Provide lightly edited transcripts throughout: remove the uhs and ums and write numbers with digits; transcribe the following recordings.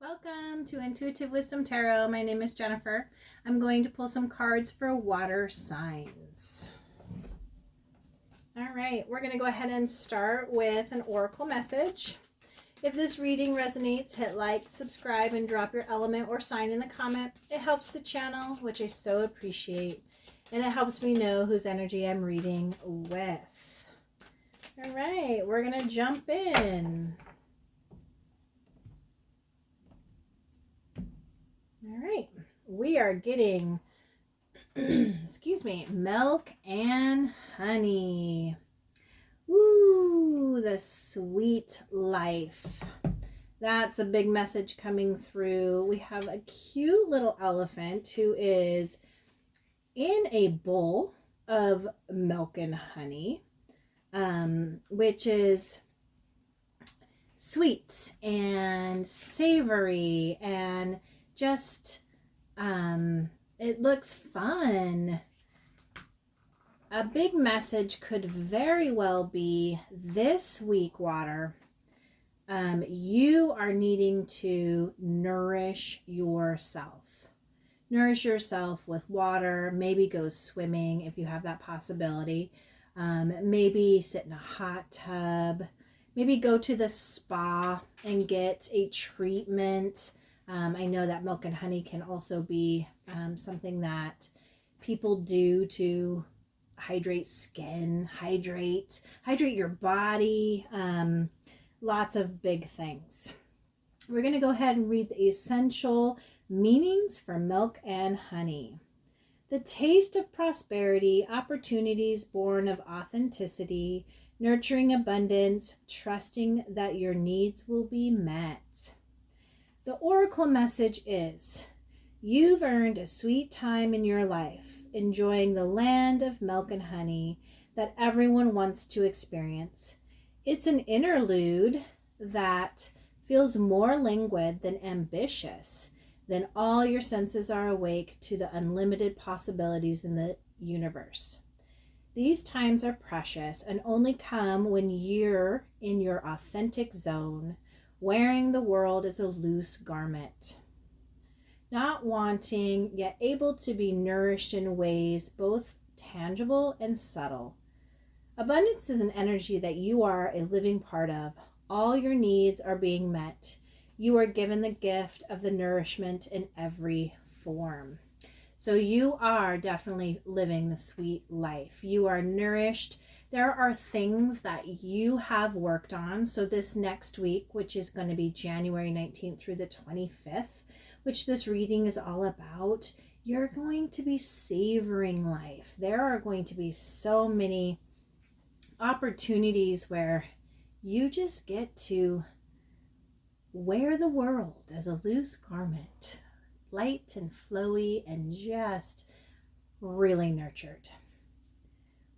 Welcome to Intuitive Wisdom Tarot. My name is Jennifer. I'm going to pull some cards for water signs. All right, we're going to go ahead and start with an oracle message. If this reading resonates, hit like, subscribe, and drop your element or sign in the comment. It helps the channel, which I so appreciate, and it helps me know whose energy I'm reading with. All right, we're going to jump in. All right, we are getting, excuse me, milk and honey. Ooh, the sweet life. That's a big message coming through. We have a cute little elephant who is in a bowl of milk and honey, which is sweet and savory and just it looks fun. A big message could very well be this week, water. You are needing to nourish yourself. Nourish yourself with water. Maybe go swimming if you have that possibility. Maybe sit in a hot tub. Maybe go to the spa and get a treatment. I know that milk and honey can also be something that people do to hydrate skin, hydrate your body, lots of big things. We're going to go ahead and read the essential meanings for milk and honey. The taste of prosperity, opportunities born of authenticity, nurturing abundance, trusting that your needs will be met. The oracle message is, you've earned a sweet time in your life, enjoying the land of milk and honey that everyone wants to experience. It's an interlude that feels more languid than ambitious, then all your senses are awake to the unlimited possibilities in the universe. These times are precious and only come when you're in your authentic zone, wearing the world as a loose garment. Not wanting, yet able to be nourished in ways both tangible and subtle. Abundance is an energy that you are a living part of. All your needs are being met. You are given the gift of the nourishment in every form. So you are definitely living the sweet life. You are nourished. There are things that you have worked on. So this next week, which is going to be January 19th through the 25th, which this reading is all about, you're going to be savoring life. There are going to be so many opportunities where you just get to wear the world as a loose garment, light and flowy and just really nurtured.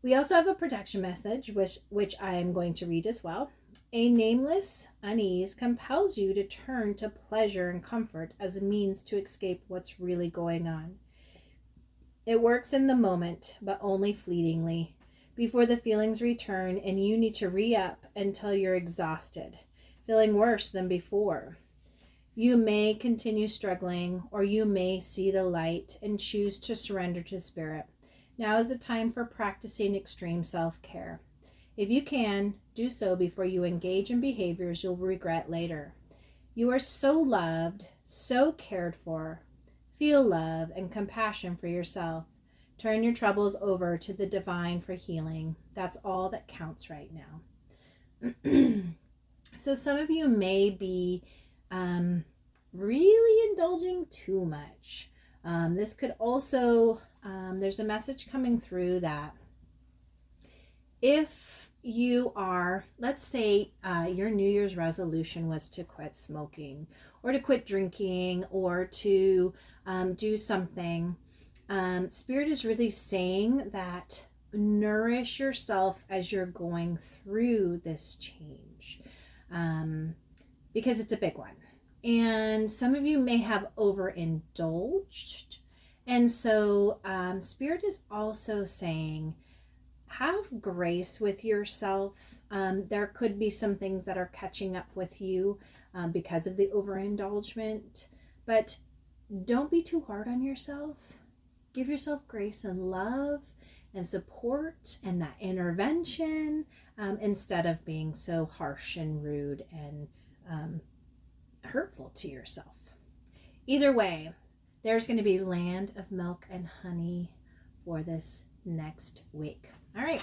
We also have a protection message, which I am going to read as well. A nameless unease compels you to turn to pleasure and comfort as a means to escape what's really going on. It works in the moment, but only fleetingly, before the feelings return and you need to re-up until you're exhausted, feeling worse than before. You may continue struggling, or you may see the light and choose to surrender to spirit. Now is the time for practicing extreme self-care. If you can, do so before you engage in behaviors you'll regret later. You are so loved, so cared for. Feel love and compassion for yourself. Turn your troubles over to the divine for healing. That's all that counts right now. So some of you may be really indulging too much. This could also, there's a message coming through that if you are, let's say your New Year's resolution was to quit smoking or to quit drinking or to do something, Spirit is really saying that nourish yourself as you're going through this change, because it's a big one. And some of you may have overindulged. And so Spirit is also saying, have grace with yourself. There could be some things that are catching up with you because of the overindulgence, but don't be too hard on yourself. Give yourself grace and love and support and that intervention instead of being so harsh and rude and hurtful to yourself. Either way, there's going to be land of milk and honey for this next week. All right,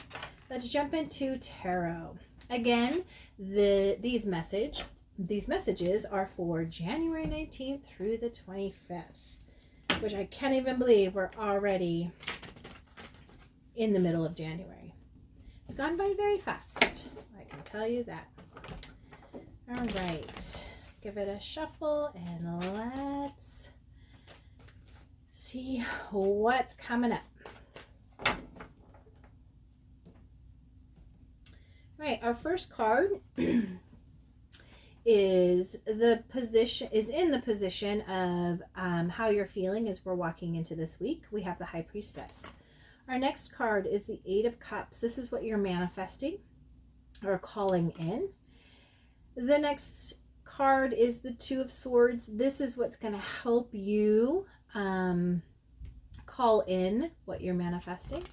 let's jump into tarot. Again, these messages are for January 19th through the 25th, which I can't even believe we're already in the middle of January. It's gone by very fast, I can tell you that. All right, give it a shuffle and let's see what's coming up. All right, our first card is in the position of how you're feeling as we're walking into this week. We have the High Priestess. Our next card is the Eight of Cups. This is what you're manifesting or calling in. The next card is the Two of Swords. This is what's going to help you call in what you're manifesting.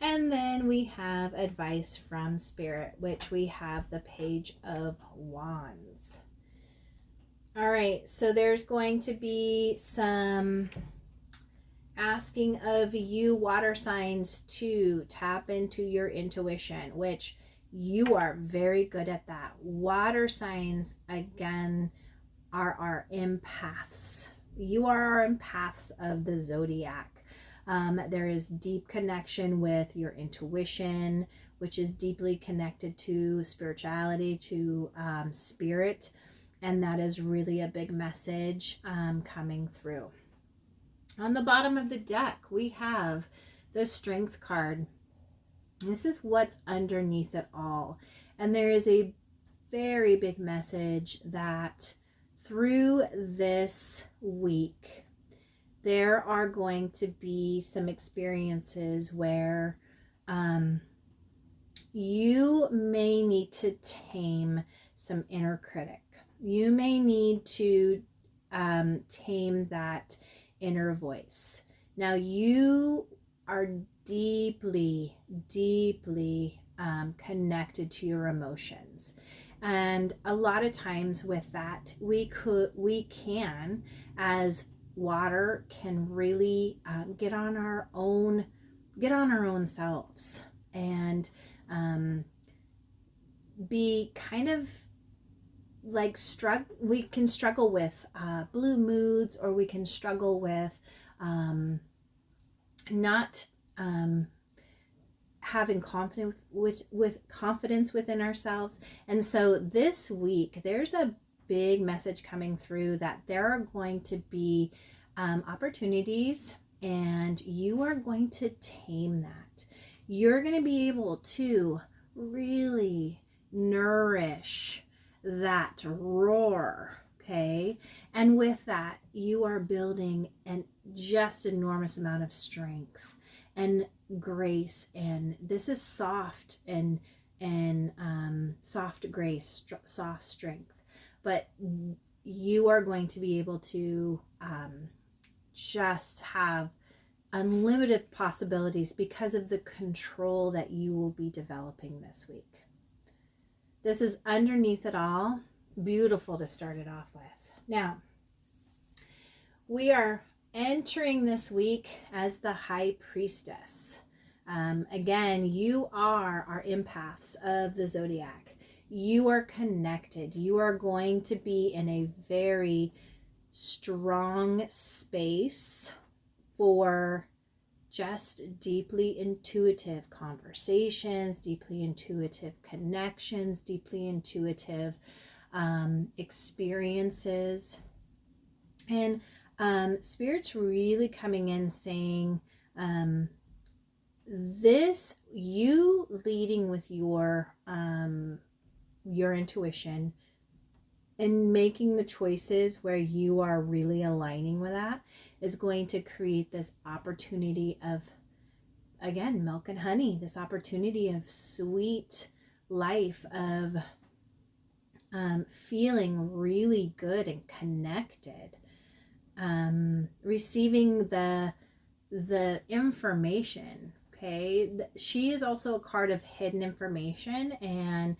And then we have advice from Spirit, which we have the Page of Wands. All right, so there's going to be some asking of you water signs to tap into your intuition, which you are very good at that. Water signs, again, are our empaths. You are our empaths of the zodiac. There is deep connection with your intuition, which is deeply connected to spirituality, to spirit, and that is really a big message coming through. On the bottom of the deck, we have the Strength card. This is what's underneath it all, and there is a very big message that through this week, there are going to be some experiences where you may need to tame some inner critic. You may need to tame that inner voice. Now, you are deeply, deeply connected to your emotions. And a lot of times with that, we can, as water, can really get on our own selves and be kind of like we can struggle with blue moods, or we can struggle with not having confidence with confidence within ourselves. And so this week there's a big message coming through that there are going to be opportunities, and you are going to tame that. You're going to be able to really nourish that roar, okay? And with that, you are building an just enormous amount of strength and grace, and this is soft and soft grace, soft strength. But you are going to be able to just have unlimited possibilities because of the control that you will be developing this week. This is underneath it all. Beautiful to start it off with. Now, we are entering this week as the High Priestess. Again, you are our empaths of the zodiac. You are connected. You are going to be in a very strong space for just deeply intuitive conversations, deeply intuitive connections, deeply intuitive experiences. And Spirit's really coming in saying, this, you leading with your intuition and making the choices where you are really aligning with that, is going to create this opportunity of again, milk and honey, this opportunity of sweet life, of feeling really good and connected, receiving the information. Okay, she is also a card of hidden information, and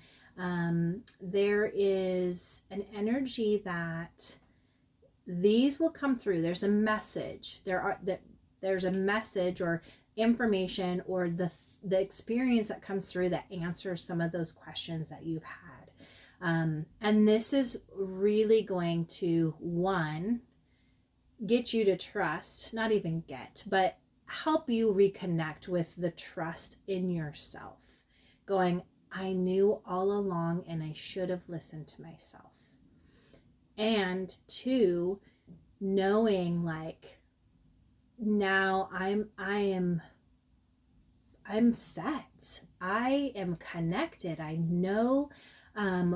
there is an energy that these will come through. There's a message. There's a message or information or the experience that comes through that answers some of those questions that you've had. And this is really going to, one, get you to trust, not even get, but help you reconnect with the trust in yourself. Going, I knew all along and I should have listened to myself. And two, knowing like, now I'm set. I am connected. I know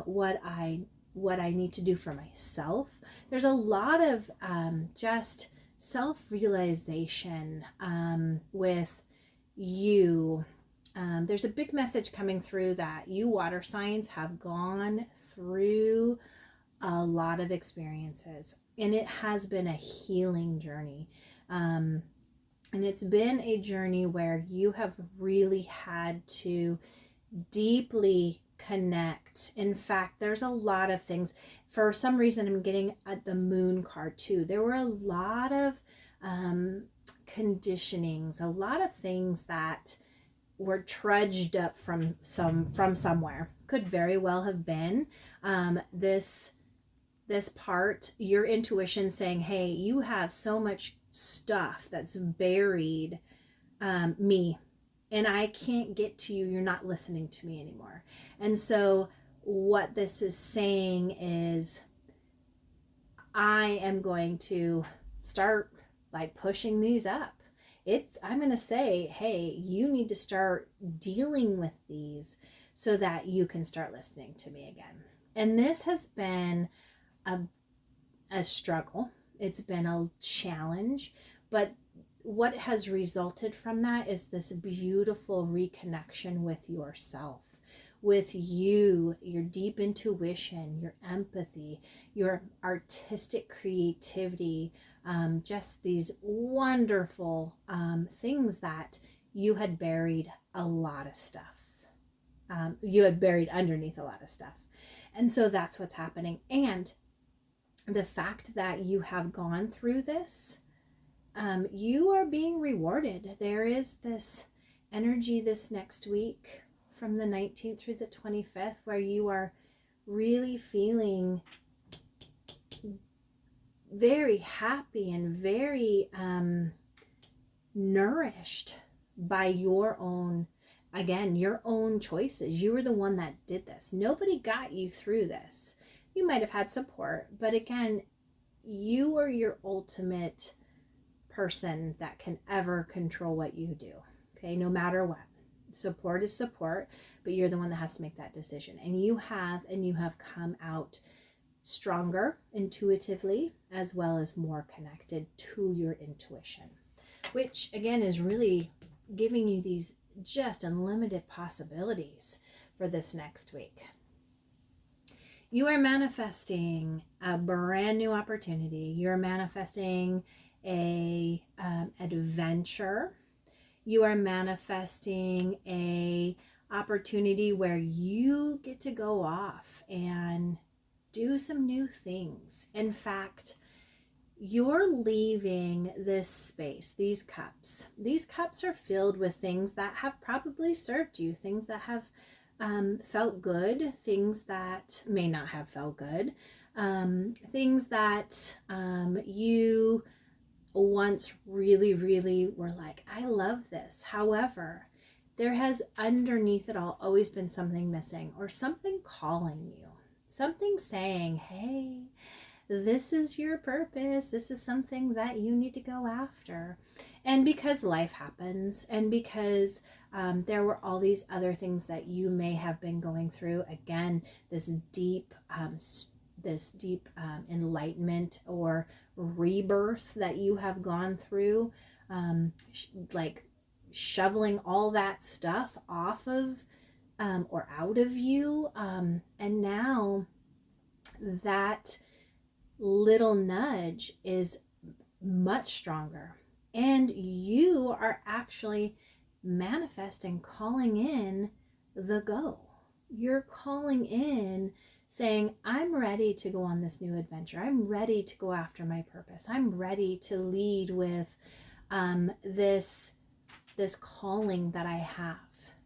what I need to do for myself. There's a lot of just self-realization with you. There's a big message coming through that you water signs have gone through a lot of experiences, and it has been a healing journey. And it's been a journey where you have really had to deeply connect. In fact, there's a lot of things. For some reason, I'm getting at the moon card too. There were a lot of conditionings, a lot of things that were trudged up from somewhere. Could very well have been this part, your intuition saying, hey, you have so much stuff that's buried, me, and I can't get to you. You're not listening to me anymore. And so what this is saying is, I am going to start like pushing these up. I'm going to say, hey, you need to start dealing with these so that you can start listening to me again. And this has been a struggle. It's been a challenge, but what has resulted from that is this beautiful reconnection with yourself, with you, your deep intuition, your empathy, your artistic creativity, just these wonderful things that you had buried a lot of stuff. You had buried underneath a lot of stuff. And so that's what's happening. And the fact that you have gone through this, you are being rewarded. There is this energy this next week from the 19th through the 25th where you are really feeling very happy and very nourished by your own, again, your own choices. You were the one that did this. Nobody got you through this. You might have had support, but again, you are your ultimate person that can ever control what you do. Okay, no matter what. Support is support, but you're the one that has to make that decision. And you have come out stronger intuitively, as well as more connected to your intuition, which again is really giving you these just unlimited possibilities for this next week. You are manifesting a brand new opportunity. You're manifesting a adventure. You are manifesting a opportunity where you get to go off and do some new things. In fact, you're leaving this space, these cups. These cups are filled with things that have probably served you, things that have felt good, things that may not have felt good, things that you once really, really were like, I love this. However, there has underneath it all always been something missing, or something calling you, something saying, hey, this is your purpose. This is something that you need to go after. And because life happens, and because there were all these other things that you may have been going through, again, this deep enlightenment or rebirth that you have gone through, like shoveling all that stuff off of or out of you. And now that little nudge is much stronger. And you are actually manifesting, calling in the go. You're calling in saying, I'm ready to go on this new adventure. I'm ready to go after my purpose. I'm ready to lead with this calling that I have,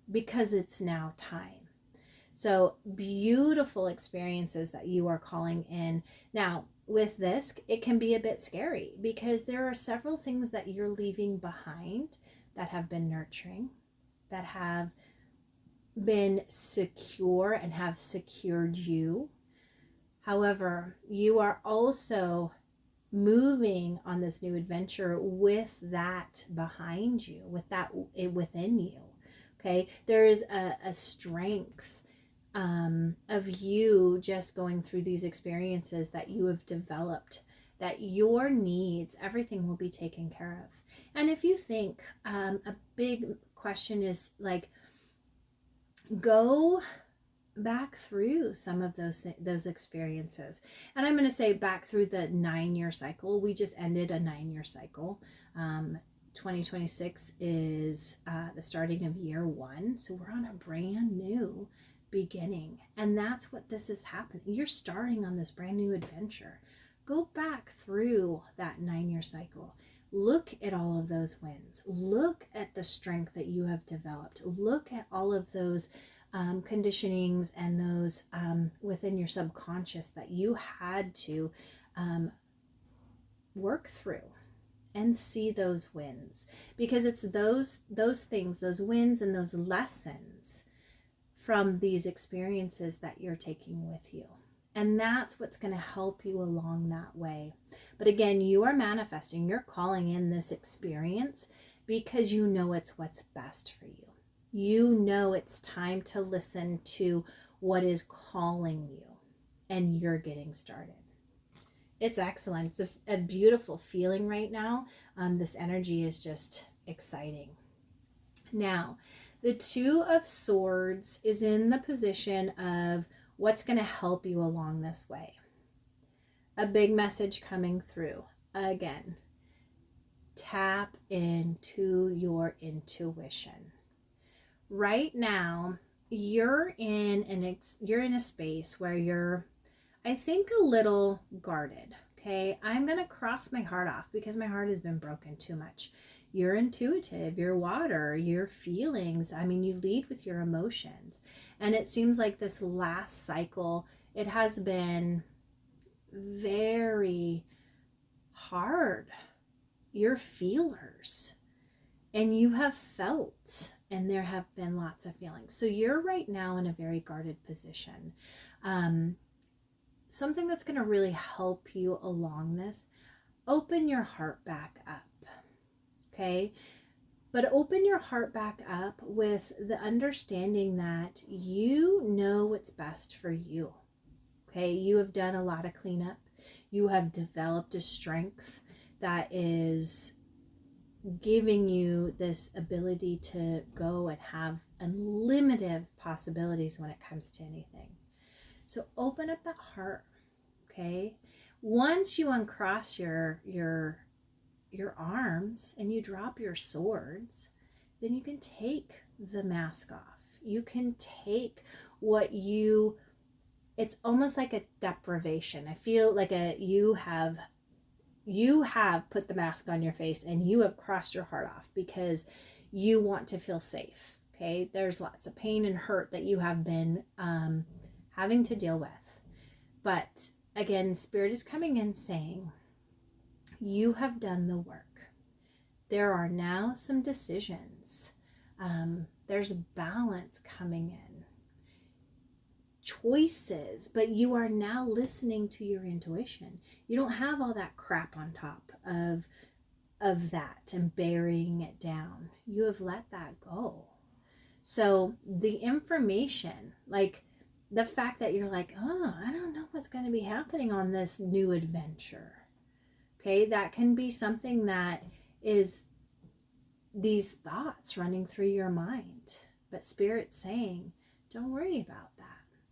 because it's now time. So beautiful experiences that you are calling in. Now, with this, it can be a bit scary because there are several things that you're leaving behind that have been nurturing, that have been secure and have secured you. However, you are also moving on this new adventure with that behind you, with that within you. Okay, there is a strength of you just going through these experiences that you have developed, that your needs, everything will be taken care of. And if you think a big question is like, go back through some of those experiences. And I'm going to say back through the 9-year cycle. We just ended a 9-year cycle. 2026 is the starting of year 1. So we're on a brand new beginning. And that's what this is happening. You're starting on this brand new adventure. Go back through that 9-year cycle. Look at all of those wins. Look at the strength that you have developed. Look at all of those conditionings and those within your subconscious that you had to work through, and see those wins, because it's those things, those wins and those lessons from these experiences that you're taking with you. And that's what's going to help you along that way. But again, you are manifesting, you're calling in this experience because you know it's what's best for you. You know it's time to listen to what is calling you, and you're getting started. It's excellent. It's a beautiful feeling right now. This energy is just exciting. Now, the 2 of Swords is in the position of what's going to help you along this way. A big message coming through. Again, tap into your intuition. Right now, you're in a space where you're, I think, a little guarded. Okay, I'm going to cross my heart off because my heart has been broken too much. You're intuitive, you're water, your feelings. I mean, you lead with your emotions. And it seems like this last cycle, it has been very hard. You're feelers, and you have felt, and there have been lots of feelings. So you're right now in a very guarded position. Something that's going to really help you along this, open your heart back up. Okay, but open your heart back up with the understanding that you know what's best for you. Okay, you have done a lot of cleanup. You have developed a strength that is giving you this ability to go and have unlimited possibilities when it comes to anything. So open up that heart. Okay, once you uncross your arms and you drop your swords, then you can take the mask off. You can take what it's almost like a deprivation. I feel like you have put the mask on your face and you have crossed your heart off because you want to feel safe. Okay, there's lots of pain and hurt that you have been having to deal with. But again, Spirit is coming in saying, you have done the work. There are now some decisions. There's balance coming in. Choices, but you are now listening to your intuition. You don't have all that crap on top of that and burying it down. You have let that go. So the information, like the fact that you're like, oh, I don't know what's going to be happening on this new adventure. Okay, that can be something that is these thoughts running through your mind. But Spirit's saying, don't worry about that.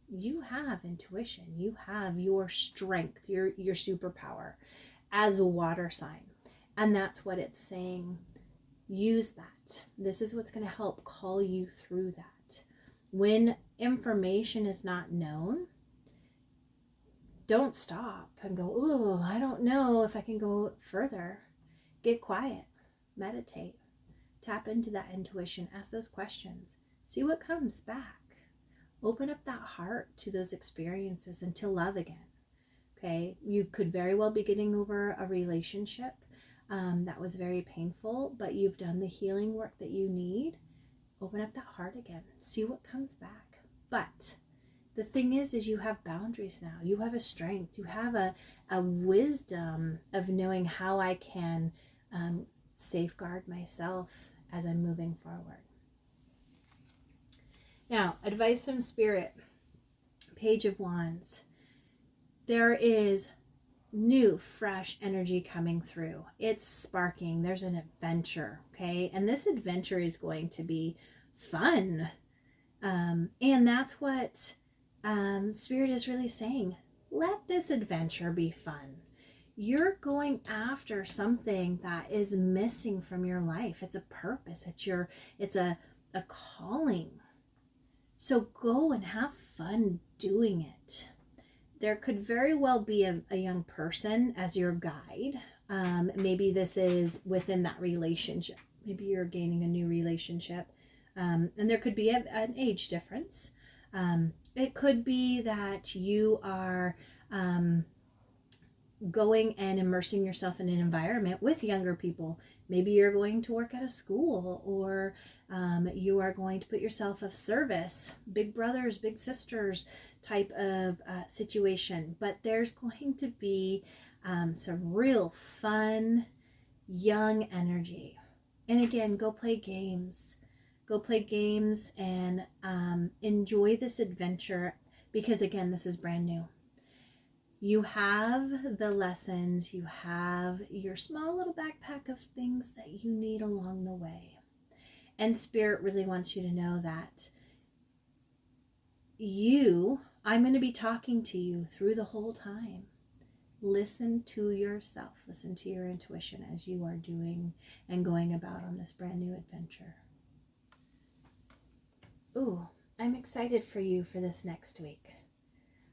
You have intuition. You have your strength, your superpower as a water sign. And that's what it's saying. Use that. This is what's going to help call you through that. When information is not known, don't stop and go, oh, I don't know if I can go further. Get quiet. Meditate. Tap into that intuition. Ask those questions. See what comes back. Open up that heart to those experiences and to love again. Okay? You could very well be getting over a relationship that was very painful, but you've done the healing work that you need. Open up that heart again. See what comes back. But the thing is you have boundaries now. You have a strength. You have a wisdom of knowing how I can safeguard myself as I'm moving forward. Now, advice from Spirit, Page of Wands. There is new, fresh energy coming through. It's sparking. There's an adventure, okay? And this adventure is going to be fun. And that's what Spirit is really saying. Let this adventure be fun. You're going after something that is missing from your life. It's a purpose. It's a calling. So go and have fun doing it. There could very well be a young person as your guide. Maybe this is within that relationship. Maybe you're gaining a new relationship. And there could be an age difference. It could be that you are going and immersing yourself in an environment with younger people. Maybe you're going to work at a school, or you are going to put yourself of service, big brothers, big sisters type of situation. But there's going to be some real fun, young energy. And again, go play games. Go play games and enjoy this adventure, because again, this is brand new. You have the lessons, you have your small little backpack of things that you need along the way. And Spirit really wants you to know that I'm going to be talking to you through the whole time. Listen to yourself, listen to your intuition as you are doing and going about on this brand new adventure. Ooh, I'm excited for you for this next week.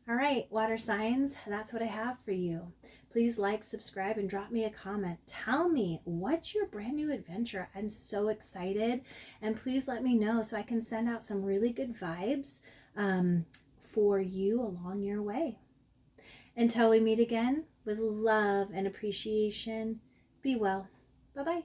All right, water signs, that's what I have for you. Please like, subscribe, and drop me a comment. Tell me, what's your brand new adventure? I'm so excited. And please let me know so I can send out some really good vibes for you along your way. Until we meet again, with love and appreciation, be well. Bye-bye.